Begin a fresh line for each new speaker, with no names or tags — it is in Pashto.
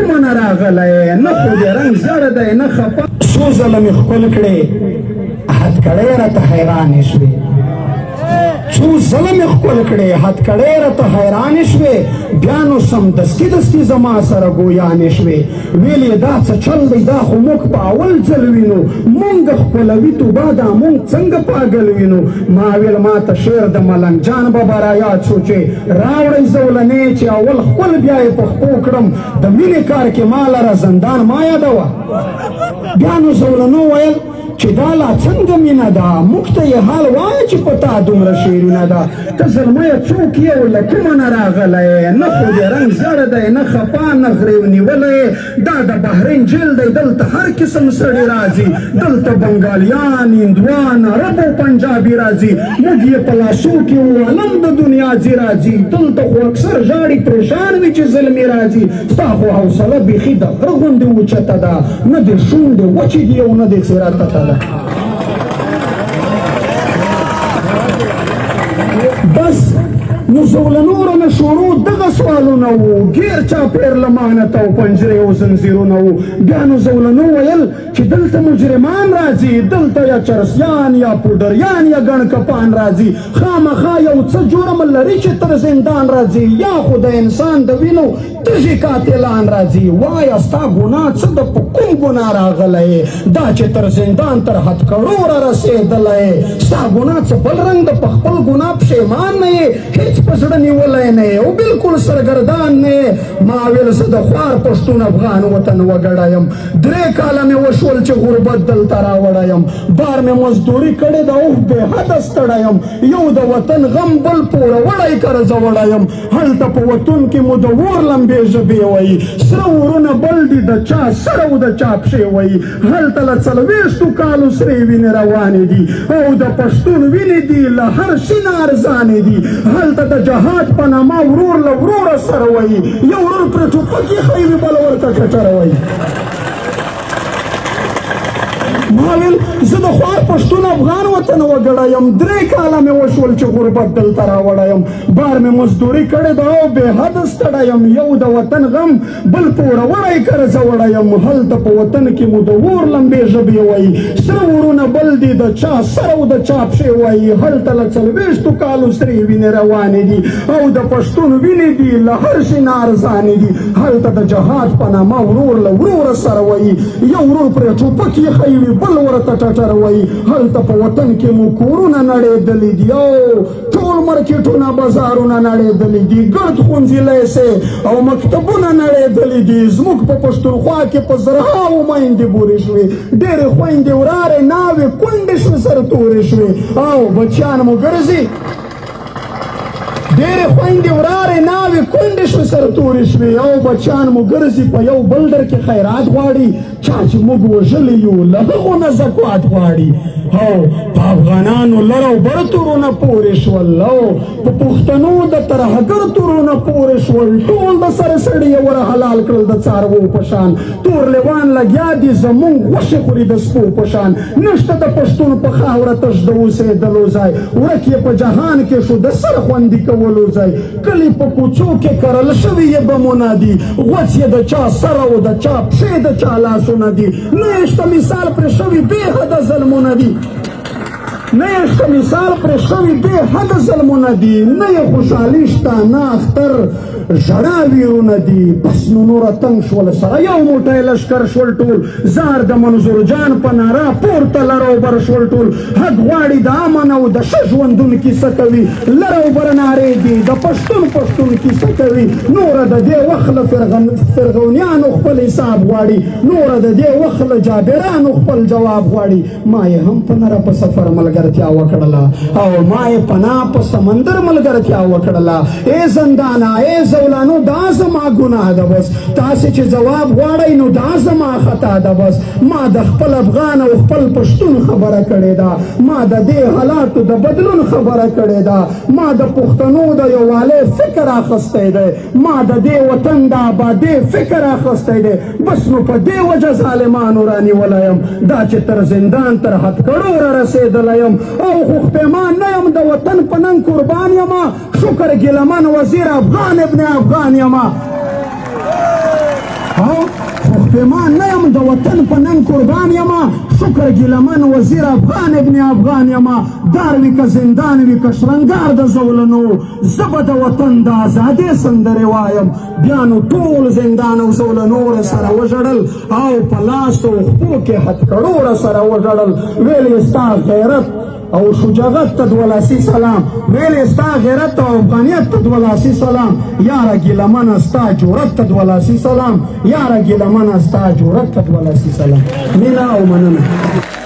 کومه نه راغلی نه خو دې رنګ زړه دی نه خفه څو ځله مې ښکل کړې هتکړۍ راته حیرانې شوې څو ځله مې ښکل کړې هتکړۍ راته حیرانې شوې بیا نو سمدستي دستي زما سره ګویانې شوې ویلې دا څه چل دی دا خو موږ په اول ځل وینو موږ ښکلوي توبه دا موږ څنګه پاګل وینو ما ویل ما ته شعر د ملنګ جان بابا رایاد شو چې راوړئ زولنې چې اول ښکل بیا یې په خپو کړم د مینې کار کې ما لره زندان ما یادوه بیا نو زولنو ویل چې دا لا څنګه مینه ده موږ ته یې حال وایه چې په تا دومره شیرینه ده ته زلمیه څوک یې او له کومه نه راغلی نه خو دې رنګ زړه دی نه خفا نه غریو نیولی دا د بحرین جیل دی دلته هر قسم سړي راځي دلته بنګالیان هندوان عرب او پنجابي راځي موږ یې په لاسو کې و علم د دنیا ځي راځي دلته خو اکثر ژاړي پریشان وي چې زلمي راځي ستا خو حوصله بیخي د غره غوندې اوچته ده نه دې شونډې وچې دي او نه دې څېره تته ده بس نو زولنور نه شروع دغه سوالونه وو ګیر چاپېر له مانته او پنجرې او زنځیرونه وو بیا نو زولنو ویل چې دلته مجرمان راځي دلته یا چرسیان یا پوډریان یا ګڼ کپان راځي خامخا یو څه جرم لري چې تر زندان راځي یا خو د انسان د وینو تږي قاتلان راځي وایه ستا ګناه څه د په کوم ګناه راغلی دا چې تر زندان تر هتکړو را رسېدلی ستا ګناه څه بل رنګ د په خپل ګناه پښیمان نه یې هېڅ په زړه نیولی نه یې او بلکل سرګردان نه یې ما ویل زه د خوار پښتون افغان وطن وګړی یم 3 کاله مې وشول چې غربت دلته راوړی یم بار مې مزدوري کړې ده اوف بې حده ستړی یم یو د وطن غم بل پوره وړی قرضه وړی یم هلته په وطن کې مو د اور لمبې ژبې وایي سره ورونه بل دي د چا سره او د چا پښې وایي هلته له 40 کالو سرې وینې روانې دي او د پښتون وینې دي له هر شي نه ارزانې دي هلته د جهاد په نامه ورور له وروره سره وایي یو ورور پرې ټوپک ایښی وي بل ورته ټټره وایي ما ویل زه د خوار پښتون افغان وطن وګړی یم 3 کاله مې وشول چې غربت دلته راوړی یم بار مې مزدوري کړې ده او بې حده ستړی یم یو د وطن غم بل پوره وړی قرضه وړی یم هلته په وطن کې مو د اور لمبې ژبې وایي سره ورونه بل دي د چا سره او د چا پښې وایي هلته له 40 کالو سرې وینې روانې دي او د پښتون وینې دي له هر شي نه ارزانې دي هلته د جهاد په نامه ورور له وروره سره وایي یو ورور پرې ټوپک ایښی وي بل ورته ټټر وایي هلته په وطن کې مو کورونه نړېدلي دي او ټول مارکېټونه بازارونه نړېدلي دي ګرد ښوونځي لیسې او مکتبونه نړېدلي دي زموږ په پښتونخوا کې په زرهاوو میندې بورې شوې ډېرې خویندې ورارې ناوې کونډې شوې سرتورې شوې او بچیان مو ګرځي ډېرې خویندې ورارې ناوې کونډې شوې سرتورې شوې او بچیان مو ګرځي په یو بل در کې خیرات غواړي چا چې موږ وژلي یو له هغو نه زکات غواړي او په افغانانو لر او بر تورونه پورې شول او په پښتنو د ترهګر تورونه پورې شول ټول د سره سړي یې ور حلال کړل د څاروو په شان تور لیوان لګیا دي زمونږ غوښې خوري د سپو په شان نشته د پښتون په خاوره تش د اوسېدلو ځای ورک یې په جهان کې شو د سر خوندي کولو ځای کلي په کوڅو کې کرل شوي یې بمونه دي غوڅ یې د چا سر او د چا پښې د چا لاسونه دي نه یې شته مثال پرې شوي بې حده ظلمونه دي نه یې شته مثال پرې شوي بې حده ظلمونه دي نه یې خوشحالي شته نه اختر ژړا ویرونه دي بس نو نوره تنګ شول سره یو موټی لشکر شول ټول زار د منظور جان په ناره پورته لر او بر شول ټول حق غواړي د امن او د ښه ژوندون کیسه کوي لر او بر نارې دي د پښتون کیسه کوي نوره د دې وخت له فرغونیانو خپل حساب غواړي نوره د دې وخت له جابرانو خپل جواب غواړي ما یې هم په نره په سفر ملګرتیا وکړله او ما یې پناه په سمندر ملګرتیا وکړله ای زندانه ای زولانو دا زما ګناه ده بس تاسې چې ځواب غواړئ نو دا زما خطا ده بس ما د خپل افغان او خپل پښتون خبره کړې ده ما د دې حالاتو د بدلون خبره کړې ده ما د پښتنو د یووالي فکر اخیستی دی ما د دې وطن د آبادۍ فکر اخیستی دی بس نو په دې وجه ظالمانو رانیولی یم دا چې تر زندان تر هتکړو را رسېدلی یم او خو پیمان نه یم د وطن په ننګ قربان یمه شکر ګیلمن وزیر افغان ابن افغان یمه او مسلمان نه یم د وطن په ننګ قربان یما شکر ګیلمن وزیر افغان ابن افغان یما دار وي که زندان وي که شرنګار د زولنو زه به د وطن د ازادۍ سندرې وایم بیا نو ټول زندان او زولنو سره وژړل او په لاس او خپو کې هتکړو سره وژړل ویل ستا غیرت او شجاعت ته دولاسي سلام ویل ستا غیرت او افغانیت ته دولاسي سلام یاره ګیلمنه ستا جرأت ته دولاسي سلام یاره ګیلمنه ستا جرأت ته دولاسي سلام مینه او مننه